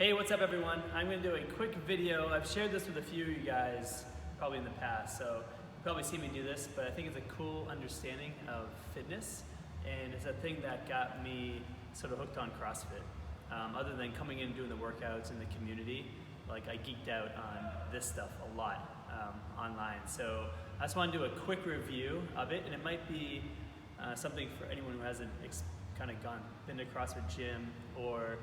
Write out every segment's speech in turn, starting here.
Hey, what's up everyone? I'm going to do a quick video. I've shared this with a few of you guys probably in the past, so you've probably seen me do this, but I think it's a cool understanding of fitness, and it's a thing that got me sort of hooked on CrossFit. Other than coming in and doing the workouts in the community, like I geeked out on this stuff a lot online. So I just want to do a quick review of it, and it might be something for anyone who hasn't kind of been to CrossFit gym or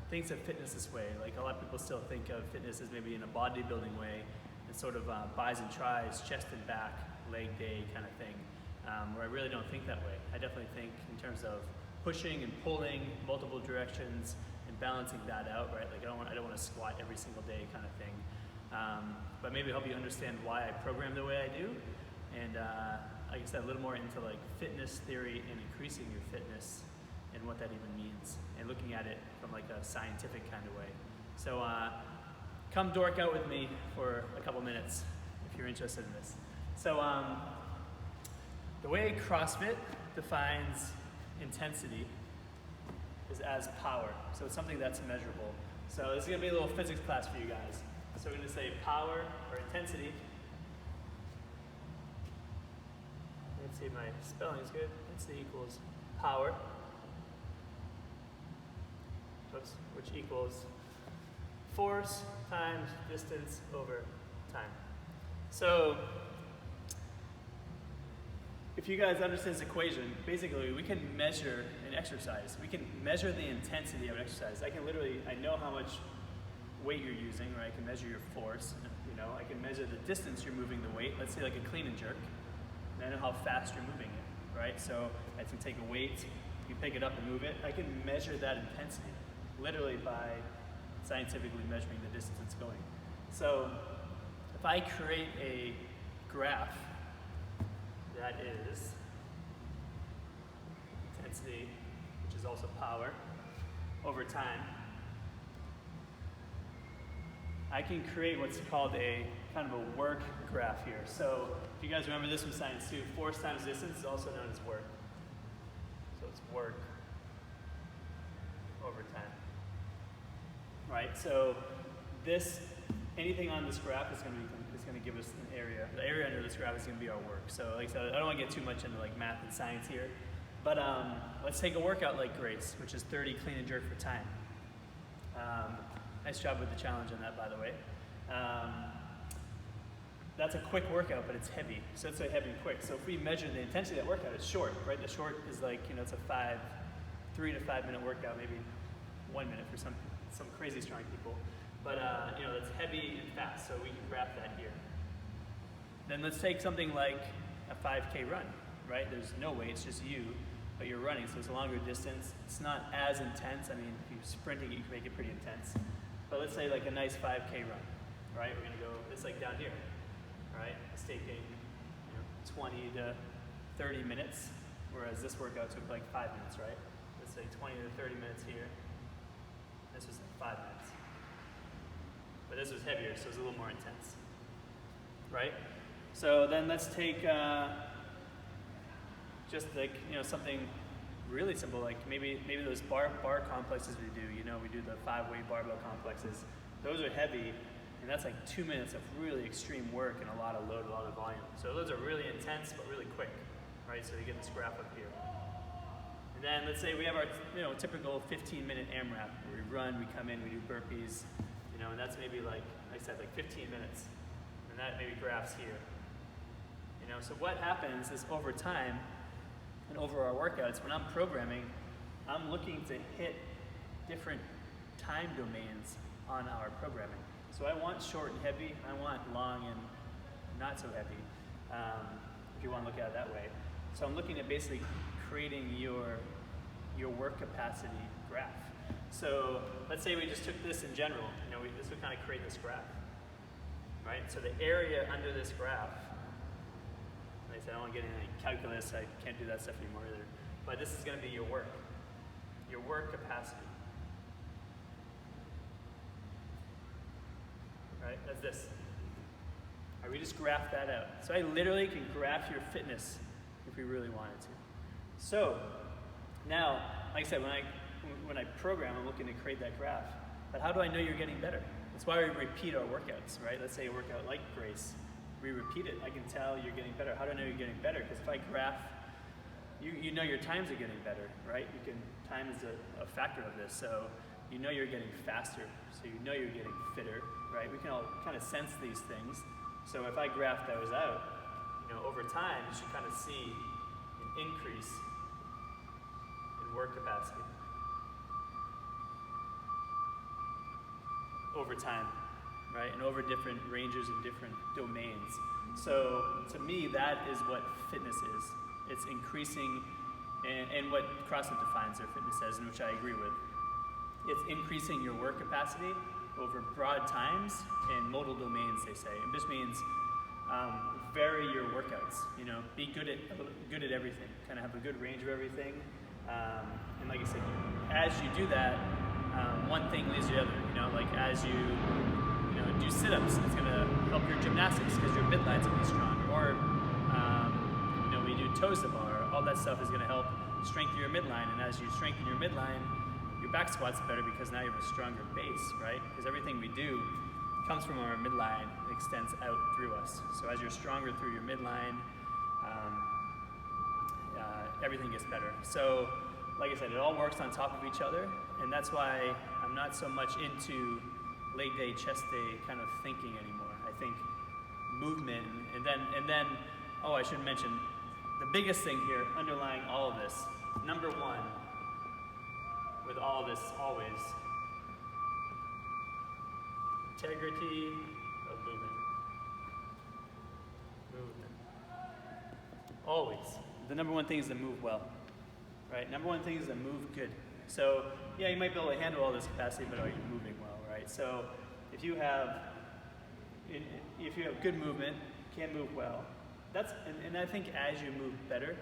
thinks of fitness this way. Like a lot of people still think of fitness as maybe in a bodybuilding way, and sort of bis and tris, chest and back, leg day kind of thing, where I really don't think that way. I definitely think in terms of pushing and pulling multiple directions and balancing that out, right? Like I don't want to squat every single day kind of thing. But maybe help you understand why I program the way I do, and like I said, a little more into like fitness theory and increasing your fitness and what that even means, and looking at it from like a scientific kind of way. So come dork out with me for a couple minutes if you're interested in this. So the way CrossFit defines intensity is as power. So it's something that's measurable. So this is gonna be a little physics class for you guys. So we're gonna say power or intensity. Let's see, my spelling is good. Intensity equals power, which equals force times distance over time. So if you guys understand this equation, basically we can measure an exercise. We can measure the intensity of an exercise. I know how much weight you're using, right? I can measure your force, I can measure the distance you're moving the weight. Let's say like a clean and jerk, and I know how fast you're moving it, right? So I can take a weight, you pick it up and move it. I can measure that intensity literally by scientifically measuring the distance it's going. So if I create a graph that is intensity, which is also power, over time, I can create what's called a kind of a work graph here. So if you guys remember this from science too, force times distance is also known as work. So it's work over time. Right, so anything on this graph is going to give us an area. The area under this graph is going to be our work. So like I said, I don't want to get too much into like math and science here, but let's take a workout like Grace, which is 30 clean and jerk for time. Nice job with the challenge on that, by the way. That's a quick workout, but it's heavy. So it's heavy and quick. So if we measure the intensity of that workout, it's short, right? The short is like, it's a 3 to 5 minute workout, maybe 1 minute for some crazy strong people. But it's heavy and fast, so we can graph that here. Then let's take something like a 5K run, right? There's no weight, it's just you, but you're running, so it's a longer distance. It's not as intense. I mean, if you're sprinting, you can make it pretty intense. But let's say like a nice 5K run, right? We're gonna go, it's like down here, right? It's taking 20 to 30 minutes, whereas this workout took like 5 minutes, right? Let's say 20 to 30 minutes here. This was like 5 minutes. But this was heavier, so it was a little more intense, right? So then let's take just like, something really simple, like maybe those bar complexes we do, we do the 5-weight barbell complexes. Those are heavy, and that's like 2 minutes of really extreme work and a lot of load, a lot of volume. So those are really intense, but really quick, right? So you get this graph up here. And then let's say we have our typical 15-minute AMRAP, where we run, we come in, we do burpees, and that's maybe like I said, like 15 minutes. And that maybe graphs here. So what happens is over time and over our workouts, when I'm programming, I'm looking to hit different time domains on our programming. So I want short and heavy, I want long and not so heavy, if you want to look at it that way. So I'm looking at basically creating your work capacity graph. So let's say we just took this in general, this would kind of create this graph, right? So the area under this graph, like I said, I don't want to get into any calculus, I can't do that stuff anymore either, but this is going to be your work capacity, right? That's this. All right, we just graph that out. So I literally can graph your fitness if we really wanted to. So now, like I said, when I program, I'm looking to create that graph. But how do I know you're getting better? That's why we repeat our workouts, right? Let's say a workout like Grace, we repeat it. I can tell you're getting better. How do I know you're getting better? Because if I graph, you know your times are getting better, right? Time is a factor of this. So you know you're getting faster. So you know you're getting fitter, right? We can all kind of sense these things. So if I graph those out, over time, you should kind of see an increase in work capacity over time, right? And over different ranges and different domains. So to me, that is what fitness is. It's increasing, and what CrossFit defines their fitness as, and which I agree with. It's increasing your work capacity over broad times and modal domains, they say. And this means vary your workouts. Be good at everything. Kind of have a good range of everything. And like I said, as you do that, one thing leads to the other. Like as you do sit-ups, it's going to help your gymnastics because your midline's going to be stronger. Or we do toes to bar. All that stuff is going to help strengthen your midline. And as you strengthen your midline, your back squat's better because now you have a stronger base, right? Because everything we do comes from our midline and extends out through us. So as you're stronger through your midline, everything gets better. So like I said, it all works on top of each other, and that's why I'm not so much into leg day, chest day kind of thinking anymore. I think movement, and then I should mention, the biggest thing here underlying all of this, number one, with all of this always, integrity of movement. Always. The number one thing is to move well, right? Number one thing is to move good. So yeah, you might be able to handle all this capacity, but are you moving well, right? So if you have good movement, can move well, and I think as you move better,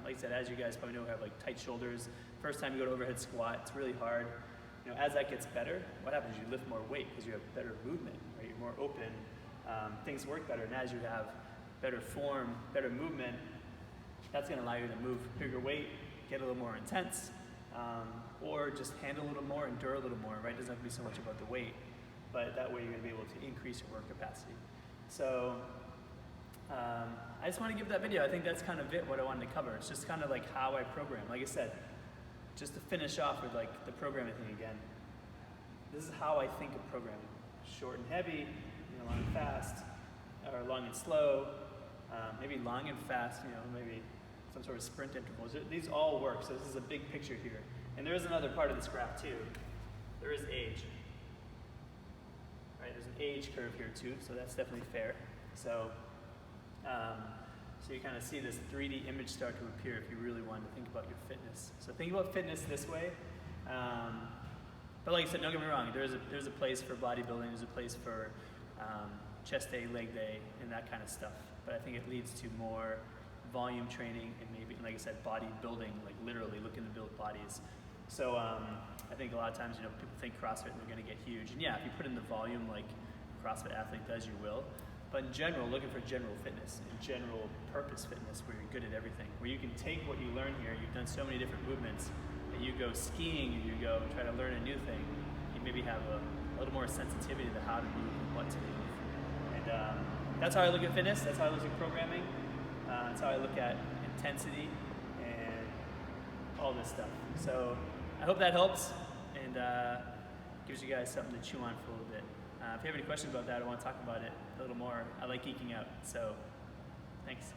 like I said, as you guys probably know, we have like tight shoulders. First time you go to overhead squat, it's really hard. As that gets better, what happens? You lift more weight because you have better movement, right? You're more open, things work better, and as you have better form, better movement, that's going to allow you to move bigger weight, get a little more intense, or just handle a little more, endure a little more, right? It doesn't have to be so much about the weight, but that way you're going to be able to increase your work capacity. So I just want to give that video. I think that's kind of what I wanted to cover. It's just kind of like how I program. Like I said, just to finish off with like the programming thing again, this is how I think of programming. Short and heavy, long and fast, or long and slow, maybe long and fast, maybe some sort of sprint intervals. These all work, so this is a big picture here. And there is another part of this graph too. There is age. Right, there's an age curve here too, so that's definitely fair. So you kind of see this 3D image start to appear if you really wanted to think about your fitness. So think about fitness this way. But like I said, don't get me wrong, there's a place for bodybuilding, there's a place for chest day, leg day, and that kind of stuff. But I think it leads to more volume training and maybe, like I said, bodybuilding, like literally looking to build bodies. So I think a lot of times, people think CrossFit and they're going to get huge. And yeah, if you put in the volume like a CrossFit athlete does, you will. But in general, looking for general fitness and general purpose fitness where you're good at everything, where you can take what you learn here, you've done so many different movements, that you go skiing and you go try to learn a new thing, you maybe have a little more sensitivity to how to move and what to move. And that's how I look at fitness, that's how I look at programming, that's how I look at intensity and all this stuff. So I hope that helps and gives you guys something to chew on for a little bit. If you have any questions about that, I want to talk about it a little more. I like geeking out, so thanks.